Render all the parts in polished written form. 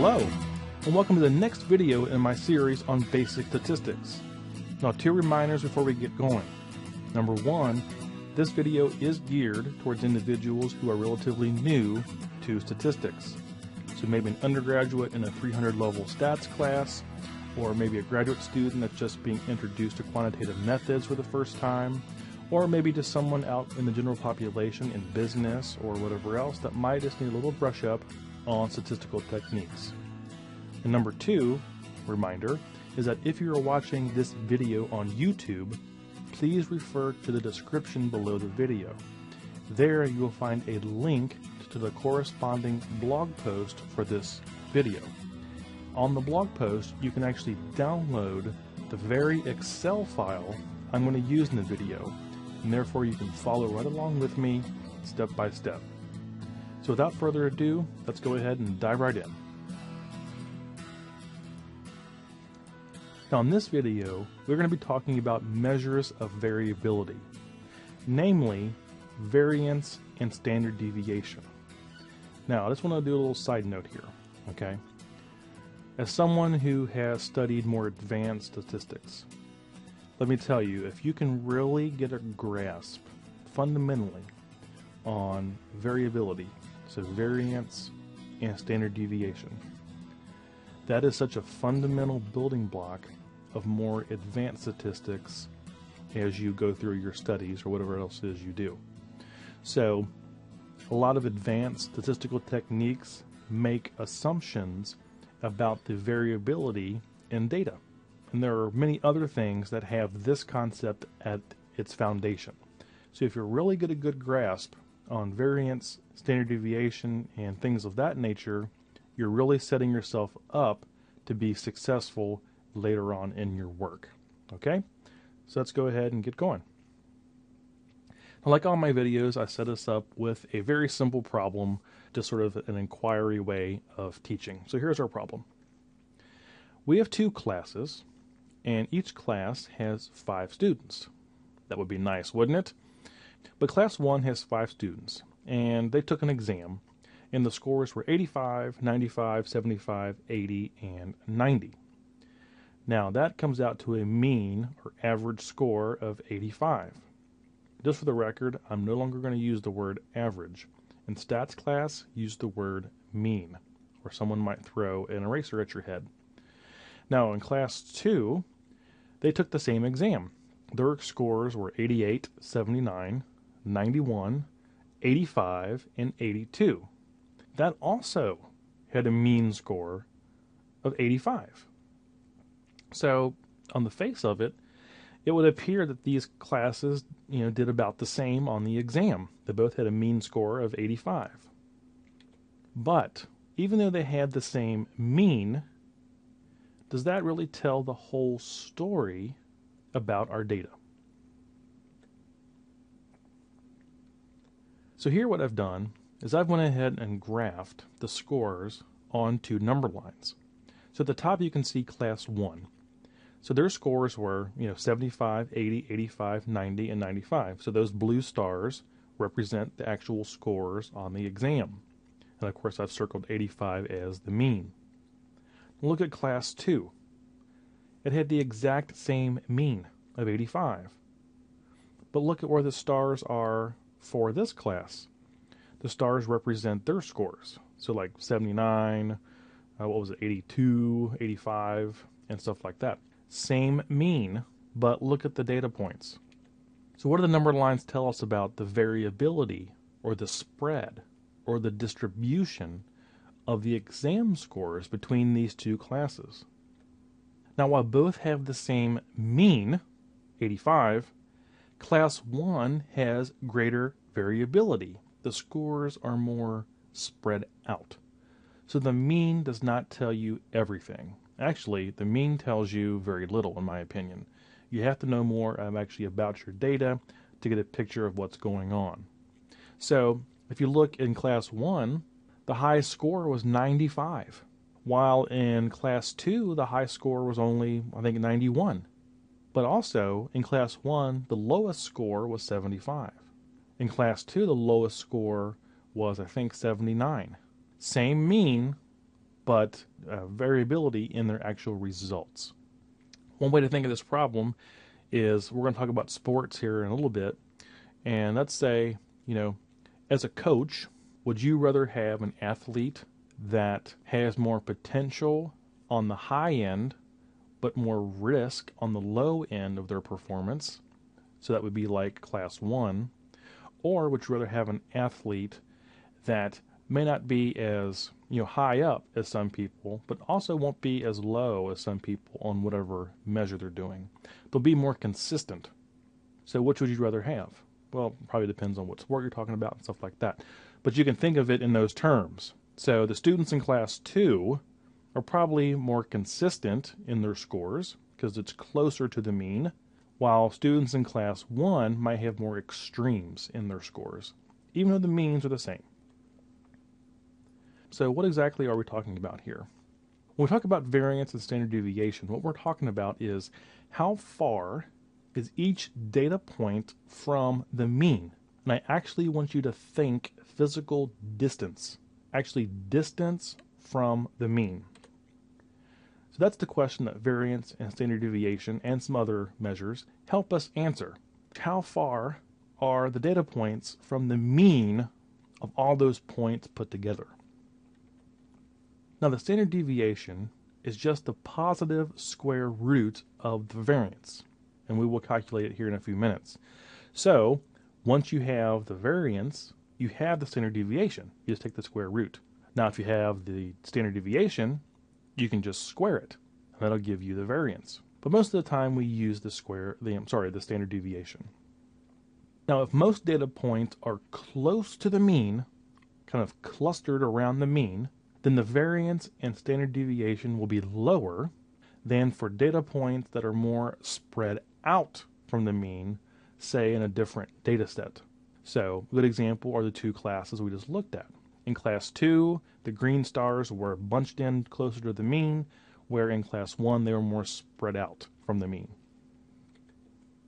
Hello, and welcome to the next video in my series on basic statistics. Now, two reminders before we get going. Number one, this video is geared towards individuals who are relatively new to statistics. So maybe an undergraduate in a 300 level stats class, or maybe a graduate student that's just being introduced to quantitative methods for the first time, or maybe just someone out in the general population in business or whatever else that might just need a little brush up on statistical techniques. And number two, reminder, is that if you are watching this video on YouTube, please refer to the description below the video. There you will find a link to the corresponding blog post for this video. On the blog post, you can actually download the very Excel file I'm going to use in the video, and therefore you can follow right along with me step by step. So without further ado, let's go ahead and dive right in. Now in this video, we're going to be talking about measures of variability, namely variance and standard deviation. Now I just want to do a little side note here, okay? As someone who has studied more advanced statistics, let me tell you, if you can really get a grasp fundamentally on variability, so variance and standard deviation, that is such a fundamental building block of more advanced statistics as you go through your studies or whatever else it is you do. So a lot of advanced statistical techniques make assumptions about the variability in data. And there are many other things that have this concept at its foundation. So if you really get a good grasp on variance, standard deviation, and things of that nature, you're really setting yourself up to be successful later on in your work. Okay? So let's go ahead and get going. Now, like all my videos, I set us up with a very simple problem, just sort of an inquiry way of teaching. So here's our problem. We have two classes, and each class has 5 students. That would be nice, wouldn't it? But class 1 has 5 students, and they took an exam, and the scores were 85, 95, 75, 80, and 90. Now that comes out to a mean or average score of 85. Just for the record, I'm no longer going to use the word average. In stats class, use the word mean, or someone might throw an eraser at your head. Now in class 2, they took the same exam. Their scores were 88, 79, 91, 85, and 82. That also had a mean score of 85. So on the face of it, it would appear that these classes, did about the same on the exam. They both had a mean score of 85. But even though they had the same mean, does that really tell the whole story about our data? So here what I've done is I've went ahead and graphed the scores onto number lines. So at the top you can see class 1. So their scores were, 75, 80, 85, 90, and 95. So those blue stars represent the actual scores on the exam. And of course I've circled 85 as the mean. Look at class 2. It had the exact same mean of 85. But look at where the stars are for this class. The stars represent their scores. So like 79, 82, 85, and stuff like that. Same mean, but look at the data points. So what do the number lines tell us about the variability or the spread or the distribution of the exam scores between these two classes? Now while both have the same mean, 85, class 1 has greater variability. The scores are more spread out. So the mean does not tell you everything. Actually, the mean tells you very little, in my opinion. You have to know more actually about your data to get a picture of what's going on. So if you look in class 1, the high score was 95, while in class 2, the high score was only, I think, 91. But also, in class 1, the lowest score was 75. In class 2, the lowest score was, I think, 79. Same mean, but variability in their actual results. One way to think of this problem is we're going to talk about sports here in a little bit. And let's say, as a coach, would you rather have an athlete that has more potential on the high end, but more risk on the low end of their performance? So that would be like class 1. Or would you rather have an athlete that may not be as high up as some people, but also won't be as low as some people on whatever measure they're doing? They'll be more consistent. So which would you rather have? Well, probably depends on what sport you're talking about and stuff like that. But you can think of it in those terms. So the students in class 2 are probably more consistent in their scores because it's closer to the mean, while students in class 1 might have more extremes in their scores, even though the means are the same. So what exactly are we talking about here? When we talk about variance and standard deviation, what we're talking about is how far is each data point from the mean. And I actually want you to think physical distance, actually distance from the mean. So that's the question that variance and standard deviation and some other measures help us answer. How far are the data points from the mean of all those points put together? Now, the standard deviation is just the positive square root of the variance, and we will calculate it here in a few minutes. So, once you have the variance, you have the standard deviation. You just take the square root. Now, if you have the standard deviation, you can just square it, and that'll give you the variance. But most of the time, we use the standard deviation. Now, if most data points are close to the mean, kind of clustered around the mean, then the variance and standard deviation will be lower than for data points that are more spread out from the mean, say in a different data set. So a good example are the two classes we just looked at. In class 2, the green stars were bunched in closer to the mean, where in class 1 they were more spread out from the mean.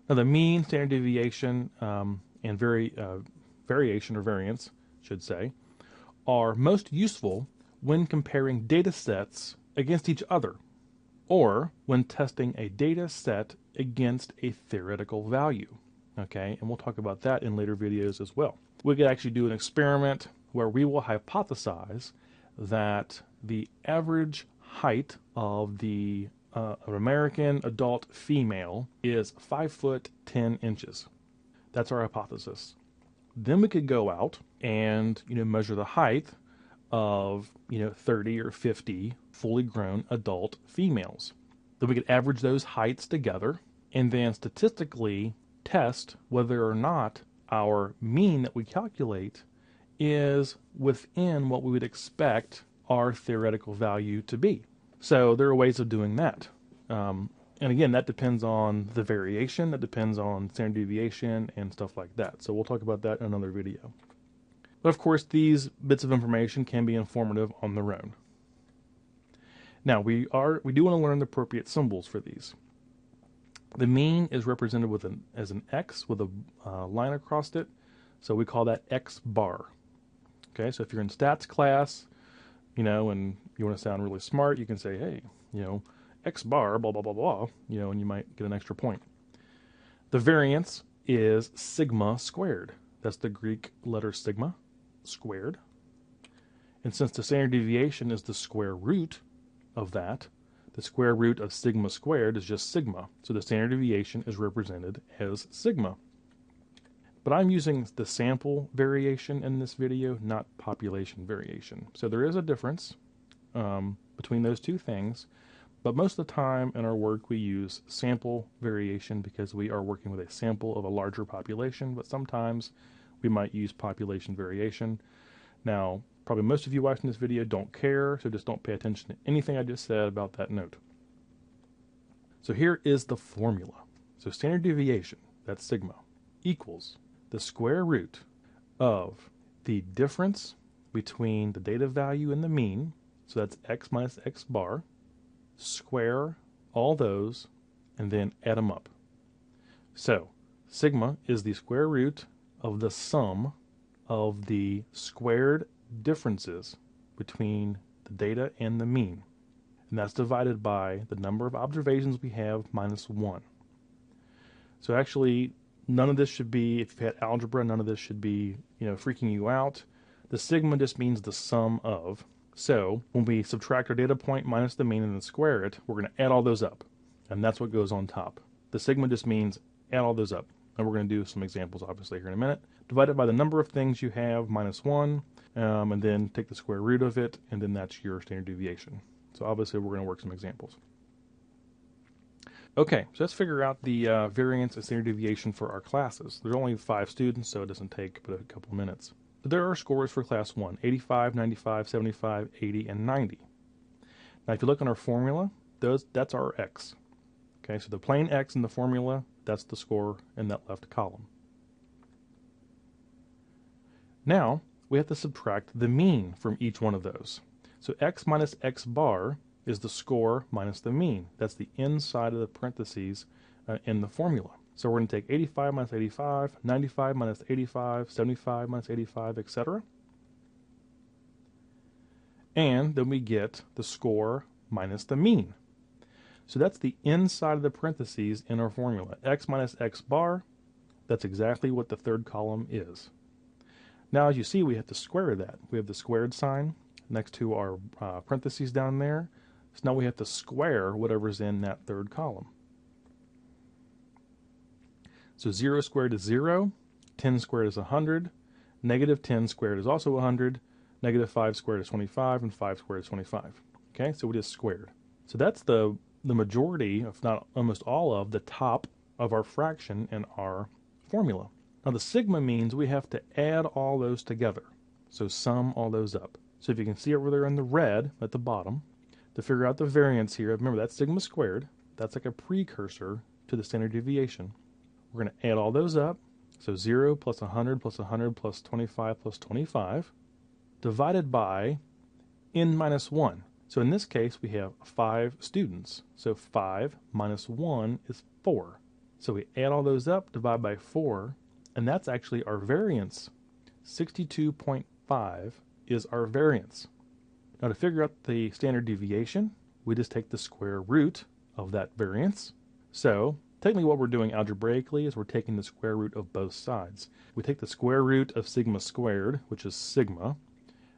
Now the mean, standard deviation, and variation or variance, should say, are most useful when comparing data sets against each other, or when testing a data set against a theoretical value. Okay, and we'll talk about that in later videos as well. We could actually do an experiment where we will hypothesize that the average height of the American adult female is 5 foot 10 inches. That's our hypothesis. Then we could go out and measure the height of 30 or 50 fully grown adult females. Then we could average those heights together and then statistically test whether or not our mean that we calculate is within what we would expect our theoretical value to be. So there are ways of doing that. And again, that depends on the variation, that depends on standard deviation and stuff like that. So we'll talk about that in another video. But of course, these bits of information can be informative on their own. Now, we do want to learn the appropriate symbols for these. The mean is represented as an X with a line across it, so we call that X bar. Okay, so if you're in stats class, and you want to sound really smart, you can say, hey, X bar, blah, blah, blah, blah, and you might get an extra point. The variance is sigma squared. That's the Greek letter sigma squared. And since the standard deviation is the square root of that, the square root of sigma squared is just sigma. So the standard deviation is represented as sigma. But I'm using the sample variation in this video, not population variation. So there is a difference between those two things. But most of the time in our work we use sample variation because we are working with a sample of a larger population, but sometimes we might use population variation. Now, probably most of you watching this video don't care, so just don't pay attention to anything I just said about that note. So here is the formula. So standard deviation, that's sigma, equals the square root of the difference between the data value and the mean, so that's X minus X bar, square all those, and then add them up. So sigma is the square root of the sum of the squared differences between the data and the mean. And that's divided by the number of observations we have minus 1. So actually, none of this should be, if you've had algebra, none of this should be, freaking you out. The sigma just means the sum of. So when we subtract our data point minus the mean and then square it, we're going to add all those up. And that's what goes on top. The sigma just means add all those up. And we're going to do some examples, obviously, here in a minute. Divide it by the number of things you have minus 1, and then take the square root of it, and then that's your standard deviation. So obviously, we're going to work some examples. Okay, so let's figure out the variance and standard deviation for our classes. There's only 5 students, so it doesn't take but a couple of minutes. So there are scores for class 1, 85, 95, 75, 80, and 90. Now, if you look on our formula, that's our x. Okay, so the plain x in the formula, that's the score in that left column. Now, we have to subtract the mean from each one of those. So x minus x bar is the score minus the mean. That's the inside of the parentheses in the formula. So we're going to take 85 minus 85, 95 minus 85, 75 minus 85, etc. And then we get the score minus the mean. So that's the inside of the parentheses in our formula. X minus x bar, that's exactly what the third column is. Now, as you see, we have to square that. We have the squared sign next to our parentheses down there. So now we have to square whatever's in that third column. So 0 squared is 0, 10 squared is 100, negative 10 squared is also 100, negative 5 squared is 25, and 5 squared is 25. Okay, so we just squared. So that's the majority, if not almost all of, the top of our fraction in our formula. Now the sigma means we have to add all those together. So sum all those up. So if you can see over there in the red at the bottom, to figure out the variance here, remember that's sigma squared. That's like a precursor to the standard deviation. We're going to add all those up. So 0 plus 100 plus 100 plus 25 plus 25 divided by n minus 1. So in this case, we have 5 students. So 5 minus 1 is 4. So we add all those up, divide by 4, and that's actually our variance. 62.5 is our variance. Now to figure out the standard deviation, we just take the square root of that variance. So technically what we're doing algebraically is we're taking the square root of both sides. We take the square root of sigma squared, which is sigma.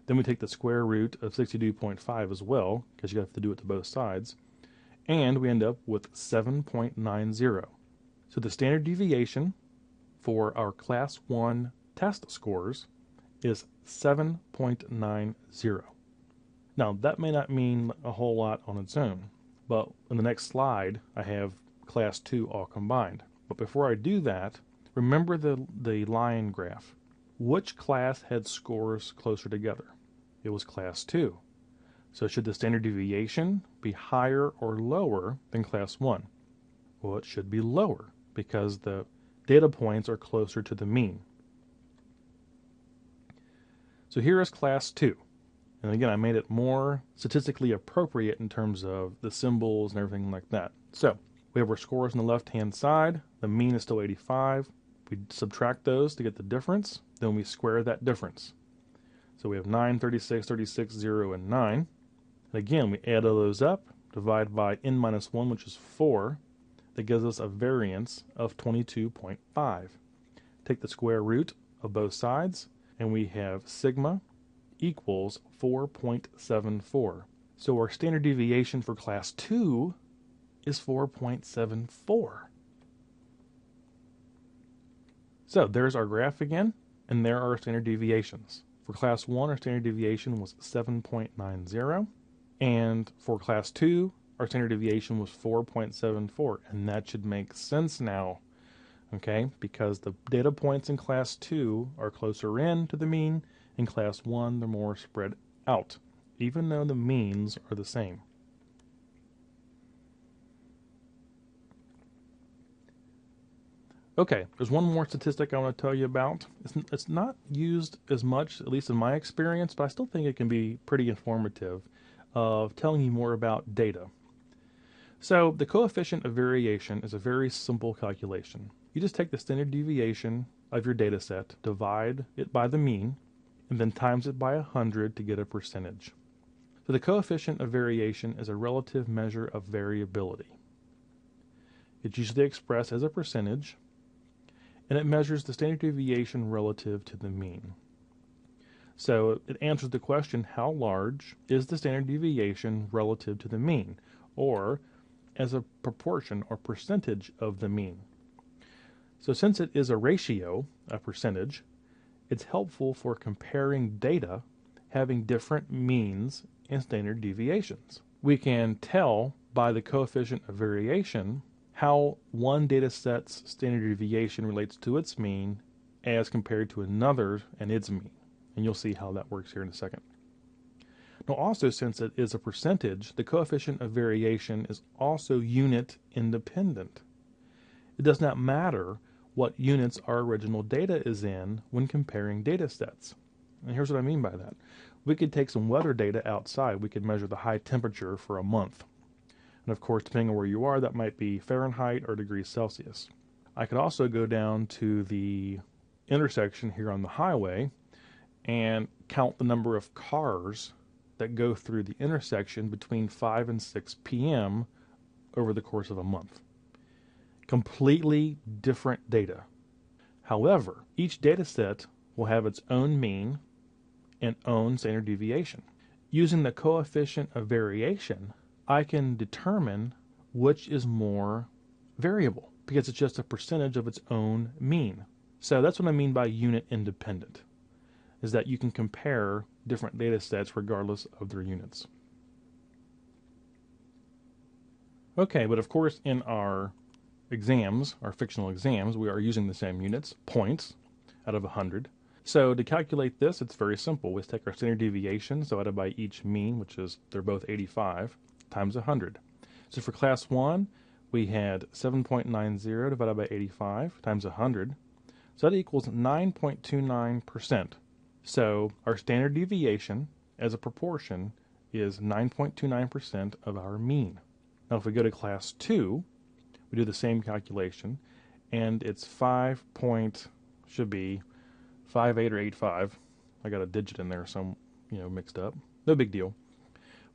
Then we take the square root of 62.5 as well, because you have to do it to both sides. And we end up with 7.90. So the standard deviation for our class 1 test scores is 7.90. Now that may not mean a whole lot on its own, but in the next slide I have class 2 all combined. But before I do that, remember the line graph. Which class had scores closer together? It was class 2. So should the standard deviation be higher or lower than class 1? Well, it should be lower because the data points are closer to the mean. So here is class 2. And again, I made it more statistically appropriate in terms of the symbols and everything like that. So we have our scores on the left-hand side. The mean is still 85. We subtract those to get the difference. Then we square that difference. So we have 9, 36, 36, 0, and 9. And again, we add all those up, divide by n minus 1, which is 4. That gives us a variance of 22.5. Take the square root of both sides, and we have sigma equals 4.74. So our standard deviation for class 2 is 4.74. So there's our graph again, and there are our standard deviations. For class 1, our standard deviation was 7.90, and for class 2, our standard deviation was 4.74, and that should make sense now, okay? Because the data points in class 2 are closer in to the mean. In class 1, they're more spread out, even though the means are the same. Okay, there's one more statistic I want to tell you about. It's not used as much, at least in my experience, but I still think it can be pretty informative of telling you more about data. So the coefficient of variation is a very simple calculation. You just take the standard deviation of your data set, divide it by the mean, and then times it by 100 to get a percentage. So the coefficient of variation is a relative measure of variability. It's usually expressed as a percentage, and it measures the standard deviation relative to the mean. So it answers the question, how large is the standard deviation relative to the mean, or as a proportion or percentage of the mean. So since it is a ratio, a percentage, it's helpful for comparing data having different means and standard deviations. We can tell by the coefficient of variation how one data set's standard deviation relates to its mean as compared to another and its mean. And you'll see how that works here in a second. Now also, since it is a percentage, the coefficient of variation is also unit independent. It does not matter what units our original data is in when comparing data sets. And here's what I mean by that. We could take some weather data outside. We could measure the high temperature for a month. And of course, depending on where you are, that might be Fahrenheit or degrees Celsius. I could also go down to the intersection here on the highway and count the number of cars that go through the intersection between 5 and 6 p.m. over the course of a month. Completely different data. However, each data set will have its own mean and own standard deviation. Using the coefficient of variation, I can determine which is more variable because it's just a percentage of its own mean. So that's what I mean by unit independent, is that you can compare different data sets regardless of their units. Okay, but of course in our exams, our fictional exams, we are using the same units, points, out of 100. So to calculate this, it's very simple. We take our standard deviation divided by each mean, which is, they're both 85, times 100. So for class 1, we had 7.90 divided by 85 times 100. So that equals 9.29%. So our standard deviation as a proportion is 9.29% of our mean. Now if we go to class 2, we do the same calculation, and it's 58 or 85. I got a digit in there, so I'm mixed up. No big deal.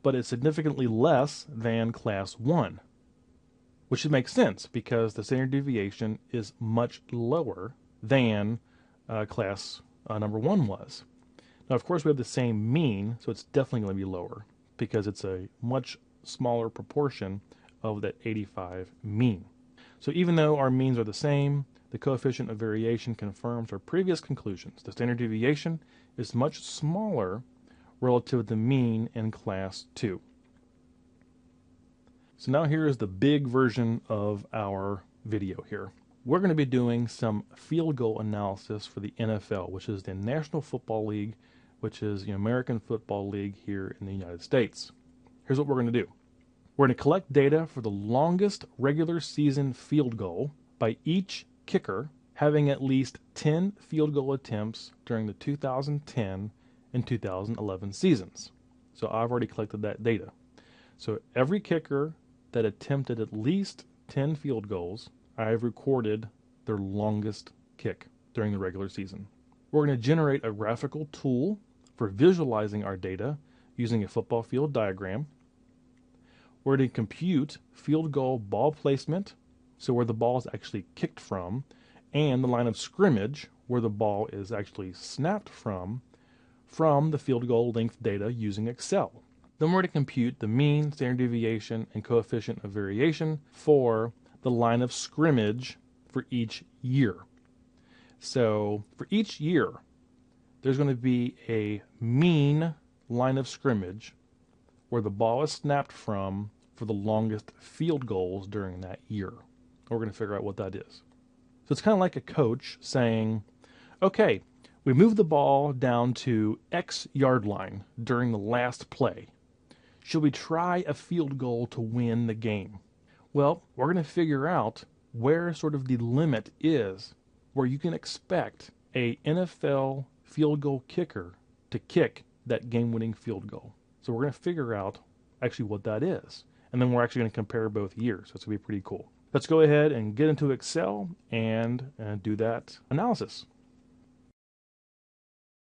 But it's significantly less than class 1, which should make sense because the standard deviation is much lower than class number 1 was. Now, of course, we have the same mean, so it's definitely going to be lower because it's a much smaller proportion of that 85 mean. So even though our means are the same, the coefficient of variation confirms our previous conclusions. The standard deviation is much smaller relative to the mean in class 2. So now here is the big version of our video here. We're going to be doing some field goal analysis for the NFL, which is the National Football League, which is the American Football League here in the United States. Here's what we're going to do. We're going to collect data for the longest regular season field goal by each kicker having at least 10 field goal attempts during the 2010 and 2011 seasons. So I've already collected that data. So every kicker that attempted at least 10 field goals, I've recorded their longest kick during the regular season. We're going to generate a graphical tool for visualizing our data using a football field diagram. We're going to compute field goal ball placement, so where the ball is actually kicked from, and the line of scrimmage, where the ball is actually snapped from the field goal length data using Excel. Then we're going to compute the mean, standard deviation, and coefficient of variation for the line of scrimmage for each year. So for each year, there's going to be a mean line of scrimmage where the ball is snapped from for the longest field goals during that year. We're going to figure out what that is. So it's kind of like a coach saying, okay, we moved the ball down to X yard line during the last play. Should we try a field goal to win the game? Well, we're going to figure out where sort of the limit is where you can expect a NFL field goal kicker to kick that game-winning field goal. So we're going to figure out actually what that is. And then we're actually going to compare both years. So it's going to be pretty cool. Let's go ahead and get into Excel and do that analysis.